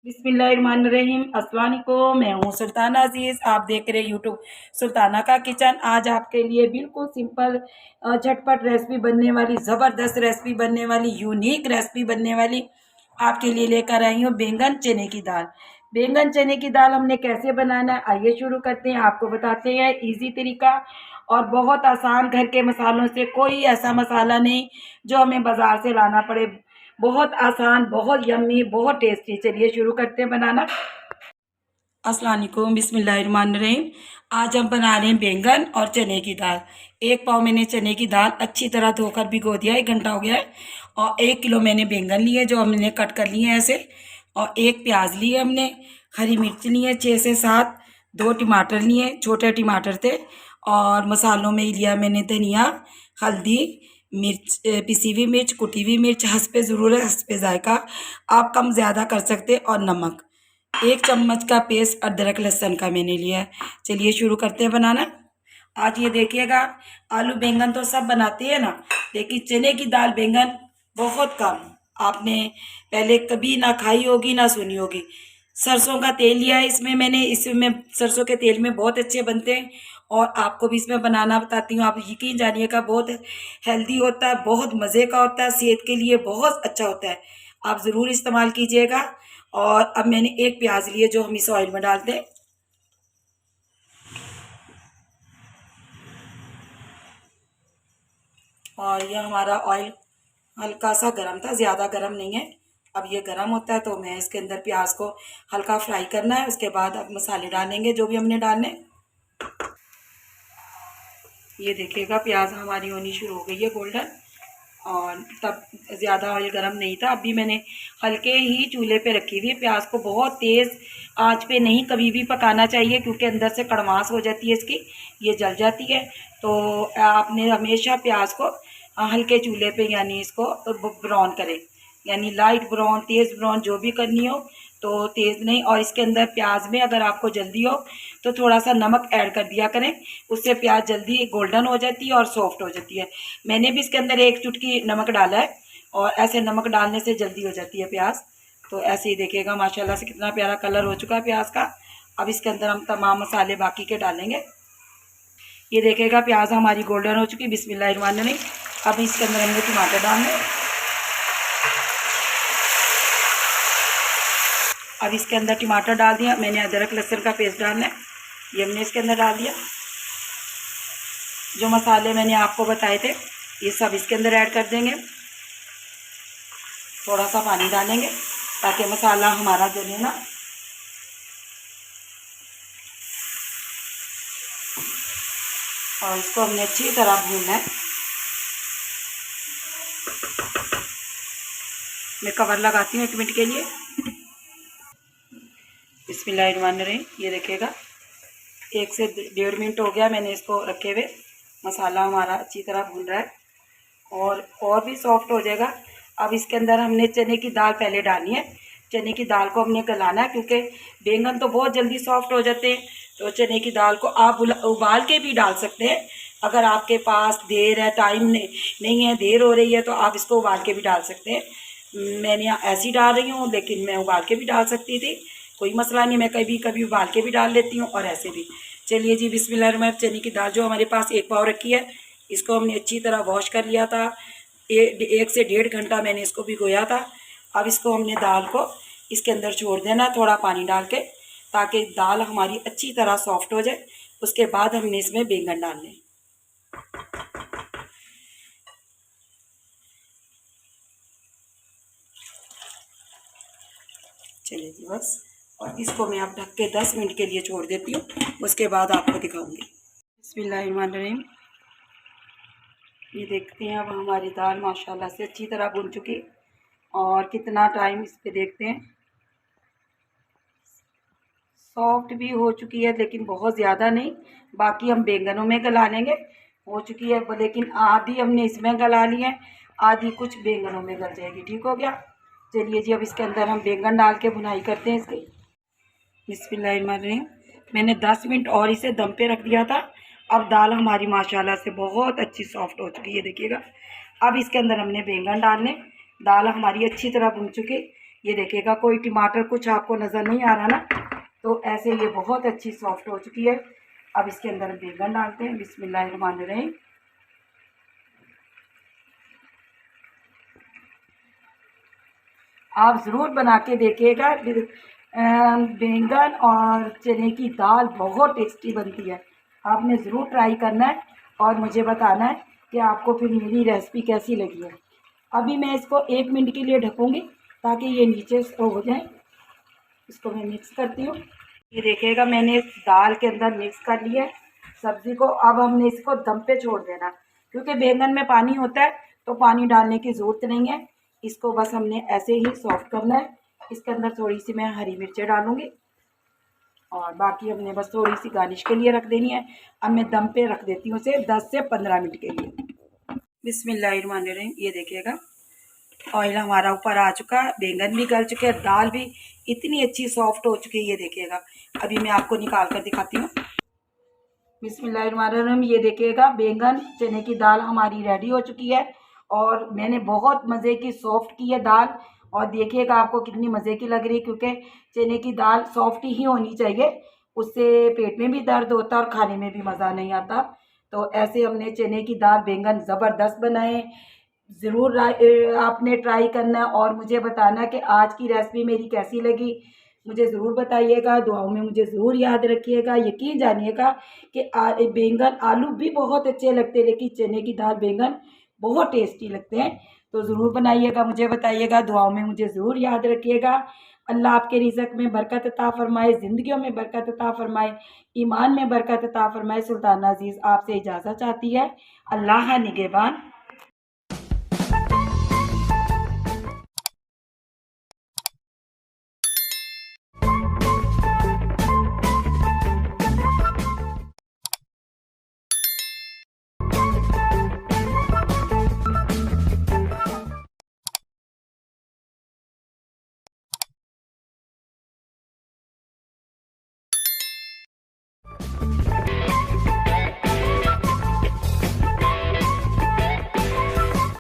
बिस्मिल्लाहिर्रहमानिर्रहीम। अस्सलाम वालेकुम। मैं हूँ सुल्ताना अजीज़, आप देख रहे हैं यूट्यूब सुल्ताना का किचन। आज आपके लिए बिल्कुल सिंपल झटपट रेसिपी बनने वाली, ज़बरदस्त रेसिपी बनने वाली, यूनिक रेसिपी बनने वाली आपके लिए लेकर आई हूँ बैंगन चने की दाल। बैंगन चने की दाल हमने कैसे बनाना है, आइए शुरू करते हैं। आपको बताते हैं इजी तरीका और बहुत आसान, घर के मसालों से, कोई ऐसा मसाला नहीं जो हमें बाज़ार से लाना पड़े। बहुत आसान, बहुत यम्मी, बहुत टेस्टी। चलिए शुरू करते हैं बनाना। अस्सलाम वालेकुम, बिस्मिल्लाहिर्रहमानिर्रहीम। आज हम बना रहे हैं बैंगन और चने की दाल। 1 पाव मैंने चने की दाल अच्छी तरह धोकर भिगो दिया है, 1 घंटा हो गया है। और 1 किलो मैंने बैंगन लिए जो हमने कट कर लिए हैं ऐसे। और 1 प्याज लिए हमने, हरी मिर्च ली है 6 से 7, 2 टमाटर लिए, छोटे टमाटर थे। और मसालों में लिया मैंने धनिया, हल्दी, मिर्च, पिसी हुई मिर्च, कुटी हुई मिर्च, हस्बे ज़रूर है, हस्बे जायका, आप कम ज़्यादा कर सकते, और नमक। 1 चम्मच का पेस्ट अदरक लहसुन का मैंने लिया है। चलिए शुरू करते हैं बनाना। आज ये देखिएगा, आलू बैंगन तो सब बनाते हैं ना, लेकिन चने की दाल बैंगन बहुत कम। आपने पहले कभी ना खाई होगी ना सुनी होगी। सरसों का तेल लिया है इसमें मैंने, इसमें सरसों के तेल में बहुत अच्छे बनते हैं। और आपको भी इसमें बनाना बताती हूँ, आप यकीन जानिएगा, बहुत हेल्दी होता है, बहुत मज़े का होता है, सेहत के लिए बहुत अच्छा होता है। आप ज़रूर इस्तेमाल कीजिएगा। और अब मैंने 1 प्याज लिए जो हम इस ऑयल में डाल दें। और यह हमारा ऑयल हल्का सा गर्म था, ज़्यादा गर्म नहीं है। अब ये गर्म होता है तो मैं इसके अंदर प्याज को हल्का फ्राई करना है। उसके बाद अब मसाले डालेंगे जो भी हमने डालने। ये देखिएगा प्याज हमारी होनी शुरू हो गई है गोल्डन। और तब ज़्यादा ऑयल गर्म नहीं था। अभी मैंने हल्के ही चूल्हे पे रखी हुई है। प्याज को बहुत तेज़ आंच पे नहीं कभी भी पकाना चाहिए, क्योंकि अंदर से कड़वास हो जाती है इसकी, ये जल जाती है। तो आपने हमेशा प्याज को हल्के चूल्हे पे, यानी इसको ब्राउन करें, यानी लाइट ब्राउन, तेज़ ब्राउन जो भी करनी हो, तो तेज़ नहीं। और इसके अंदर प्याज में अगर आपको जल्दी हो तो थोड़ा सा नमक ऐड कर दिया करें, उससे प्याज जल्दी गोल्डन हो जाती है और सॉफ्ट हो जाती है। मैंने भी इसके अंदर 1 चुटकी नमक डाला है, और ऐसे नमक डालने से जल्दी हो जाती है प्याज। तो ऐसे ही देखिएगा माशाल्लाह से कितना प्यारा कलर हो चुका है प्याज का। अब इसके अंदर हम तमाम मसाले बाकी के डालेंगे। ये देखिएगा प्याज हमारी गोल्डन हो चुकी, बिस्मिल्लाहिर्रहमानिर्रहीम। अब इसके अंदर हमने टमाटर डालने। अब इसके अंदर टमाटर डाल दिया मैंने, अदरक लहसुन का पेस्ट डालना है, ये हमने इसके अंदर डाल दिया। जो मसाले मैंने आपको बताए थे ये सब इसके अंदर ऐड कर देंगे। थोड़ा सा पानी डालेंगे ताकि मसाला हमारा जले ना। और इसको हमने अच्छी तरह भूनना है। मैं कवर लगाती हूँ 1 मिनट के लिए। बिस्मिल्लाहिर्रहमानिर्रहीम। ये देखिएगा 1 से 1.5 मिनट हो गया मैंने इसको रखे हुए। मसाला हमारा अच्छी तरह भून रहा है और भी सॉफ्ट हो जाएगा। अब इसके अंदर हमने चने की दाल पहले डालनी है। चने की दाल को हमने गलाना है, क्योंकि बैंगन तो बहुत जल्दी सॉफ्ट हो जाते हैं। तो चने की दाल को आप उबाल के भी डाल सकते हैं। अगर आपके पास देर है, टाइम नहीं है, देर हो रही है, तो आप इसको उबाल के भी डाल सकते हैं। मैंने ऐसी डाल रही हूँ, लेकिन मैं उबाल के भी डाल सकती थी, कोई मसला नहीं। मैं कभी कभी उबाल के भी डाल लेती हूँ और ऐसे भी। चलिए जी, बिस्मिल्लाहिर्रहमानिर्रहीम। चने की दाल जो हमारे पास 1 पाव रखी है, इसको हमने अच्छी तरह वॉश कर लिया था। 1 से 1.5 घंटा मैंने इसको भिगोया था। अब इसको हमने दाल को इसके अंदर छोड़ देना, थोड़ा पानी डाल के, ताकि दाल हमारी अच्छी तरह सॉफ्ट हो जाए। उसके बाद हमने इसमें बैंगन डालने। चलिए जी बस। और इसको मैं अब ढक के 10 मिनट के लिए छोड़ देती हूँ, उसके बाद आपको दिखाऊंगी। बिस्मिल्लाहिर्रहमानिर्रहीम। ये देखते हैं अब हमारी दाल माशाल्लाह से अच्छी तरह भुन चुकी। और कितना टाइम इस पे देखते हैं, सॉफ्ट भी हो चुकी है, लेकिन बहुत ज़्यादा नहीं। बाकी हम बैंगनों में गला लेंगे। हो चुकी है, लेकिन आधी हमने इसमें गला ली है, आधी कुछ बैंगनों में गल जाएगी। ठीक हो गया। चलिए जी, अब इसके अंदर हम बैंगन डाल के भुनाई करते हैं इसकी। बिस्मिल्लाहिर्रहमानिर्रहीम। मैंने 10 मिनट और इसे दम पे रख दिया था। अब दाल हमारी माशाल्लाह से बहुत अच्छी सॉफ्ट हो चुकी है, देखिएगा। अब इसके अंदर हमने बैंगन डालने। दाल हमारी अच्छी तरह भुन चुकी। ये देखिएगा, कोई टमाटर कुछ आपको नज़र नहीं आ रहा ना, तो ऐसे ये बहुत अच्छी सॉफ्ट हो चुकी है। अब इसके अंदर बैंगन डालते हैं। बिस्मिल्लाहिर्रहमानिर्रहीम। आप ज़रूर बना के देखिएगा। बैंगन और चने की दाल बहुत टेस्टी बनती है। आपने ज़रूर ट्राई करना है और मुझे बताना है कि आपको फिर मेरी रेसिपी कैसी लगी है। अभी मैं इसको 1 मिनट के लिए ढकूँगी ताकि ये नीचे से हो जाए। इसको मैं मिक्स करती हूँ। ये देखिएगा, मैंने इस दाल के अंदर मिक्स कर लिया है सब्ज़ी को। अब हमने इसको दम पे छोड़ देना, क्योंकि बैंगन में पानी होता है तो पानी डालने की ज़रूरत नहीं है। इसको बस हमने ऐसे ही सॉफ्ट करना है। इसके अंदर थोड़ी सी मैं हरी मिर्चें डालूँगी और बाकी हमने बस थोड़ी सी गार्निश के लिए रख देनी है। अब मैं दम पे रख देती हूँ उसे 10 से 15 मिनट के लिए। बिस्मिल्लाहिर्रहमानिर्रहीम। ये देखिएगा, ऑयल हमारा ऊपर आ चुका है, बैंगन भी गल चुके हैं, दाल भी इतनी अच्छी सॉफ्ट हो चुकी है। ये देखिएगा, अभी मैं आपको निकाल कर दिखाती हूँ। बिस्मिल्लाहिर्रहमानिर्रहीम। ये देखिएगा, बैंगन चने की दाल हमारी रेडी हो चुकी है और मैंने बहुत मज़े की सॉफ्ट की है दाल। और देखिएगा आपको कितनी मज़े की लग रही है, क्योंकि चने की दाल सॉफ्ट ही होनी चाहिए, उससे पेट में भी दर्द होता है और खाने में भी मज़ा नहीं आता। तो ऐसे हमने चने की दाल बैंगन ज़बरदस्त बनाए। ज़रूर आपने ट्राई करना है और मुझे बताना कि आज की रेसिपी मेरी कैसी लगी। मुझे ज़रूर बताइएगा, दुआओं में मुझे ज़रूर याद रखिएगा। यकीन जानिएगा कि बैंगन आलू भी बहुत अच्छे लगते हैं, लेकिन चने की दाल बैंगन बहुत टेस्टी लगते हैं। तो ज़रूर बनाइएगा, मुझे बताइएगा, दुआओं में मुझे ज़रूर याद रखिएगा। अल्लाह आपके रिज़्क में बरकत अता फ़रमाए, ज़िंदगियों में बरकत अता फ़रमाए, ईमान में बरकत अता फ़रमाए। सुल्ताना अज़ीज़ आपसे इजाज़त चाहती है। अल्लाह निगहबान।